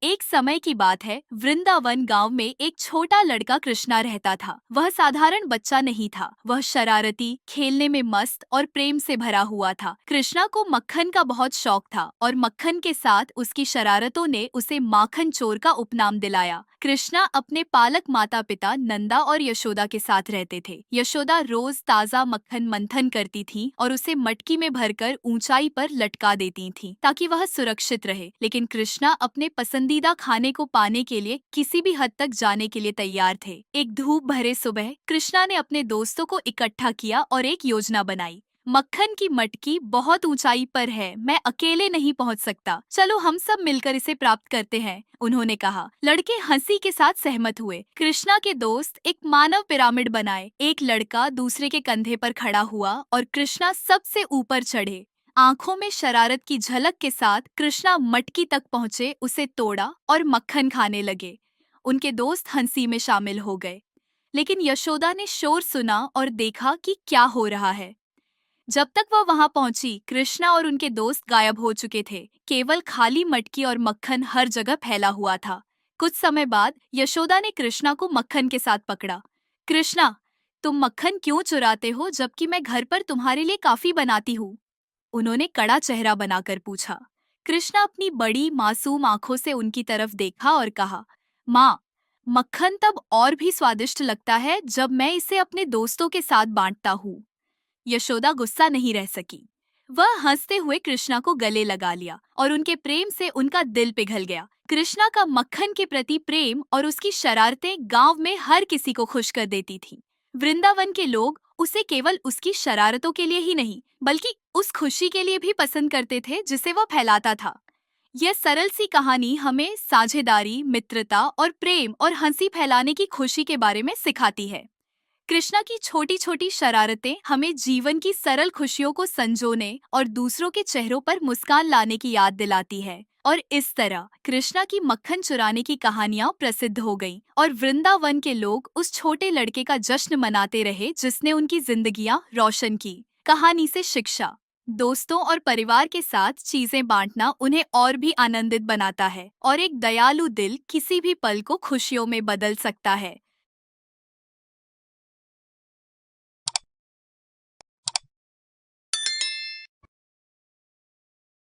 एक समय की बात है, वृंदावन गांव में एक छोटा लड़का कृष्णा रहता था। वह साधारण बच्चा नहीं था। वह शरारती, खेलने में मस्त और प्रेम से भरा हुआ था। कृष्णा को मक्खन का बहुत शौक था और मक्खन के साथ उसकी शरारतों ने उसे माखन चोर का उपनाम दिलाया। कृष्णा अपने पालक माता पिता नंदा और यशोदा के साथ रहते थे। यशोदा रोज ताजा मक्खन मंथन करती थी और उसे मटकी में भरकर ऊंचाई पर लटका देती थी ताकि वह सुरक्षित रहे। लेकिन कृष्णा अपने पसंदीदा खाने को पाने के लिए किसी भी हद तक जाने के लिए तैयार थे। एक धूप भरे सुबह कृष्णा ने अपने दोस्तों को इकट्ठा किया और एक योजना बनाई। मक्खन की मटकी बहुत ऊंचाई पर है, मैं अकेले नहीं पहुंच सकता, चलो हम सब मिलकर इसे प्राप्त करते हैं, उन्होंने कहा। लड़के हंसी के साथ सहमत हुए। कृष्णा के दोस्त एक मानव पिरामिड बनाए। एक लड़का दूसरे के कंधे पर खड़ा हुआ और कृष्णा सबसे ऊपर चढ़े। आंखों में शरारत की झलक के साथ कृष्णा मटकी तक पहुंचे, उसे तोड़ा और मक्खन खाने लगे। उनके दोस्त हंसी में शामिल हो गए। लेकिन यशोदा ने शोर सुना और देखा कि क्या हो रहा है। जब तक वह वहां पहुंची, कृष्णा और उनके दोस्त गायब हो चुके थे। केवल खाली मटकी और मक्खन हर जगह फैला हुआ था। कुछ समय बाद यशोदा ने कृष्णा को मक्खन के साथ पकड़ा। कृष्णा, तुम मक्खन क्यों चुराते हो जबकि मैं घर पर तुम्हारे लिए काफी बनाती हूँ? उन्होंने कड़ा चेहरा बनाकर पूछा। कृष्णा अपनी बड़ी मासूम आंखों से उनकी तरफ देखा और कहा, माँ, मक्खन तब और भी स्वादिष्ट लगता है जब मैं इसे अपने दोस्तों के साथ बांटता हूँ। यशोदा गुस्सा नहीं रह सकी। वह हंसते हुए कृष्णा को गले लगा लिया और उनके प्रेम से उनका दिल पिघल गया। कृष्णा का मक्खन के प्रति प्रेम और उसकी शरारतें गांव में हर किसी को खुश कर देती थी। वृंदावन के लोग उसे केवल उसकी शरारतों के लिए ही नहीं, बल्कि उस खुशी के लिए भी पसंद करते थे जिसे वह फैलाता था। यह सरल सी कहानी हमें साझेदारी, मित्रता और प्रेम और हंसी फैलाने की खुशी के बारे में सिखाती है। कृष्णा की छोटी छोटी शरारतें हमें जीवन की सरल खुशियों को संजोने और दूसरों के चेहरों पर मुस्कान लाने की याद दिलाती है। और इस तरह कृष्णा की मक्खन चुराने की कहानियां प्रसिद्ध हो गईं और वृंदावन के लोग उस छोटे लड़के का जश्न मनाते रहे जिसने उनकी जिंदगियां रोशन की। कहानी से शिक्षा: दोस्तों और परिवार के साथ चीजें बांटना उन्हें और भी आनंदित बनाता है और एक दयालु दिल किसी भी पल को खुशियों में बदल सकता है।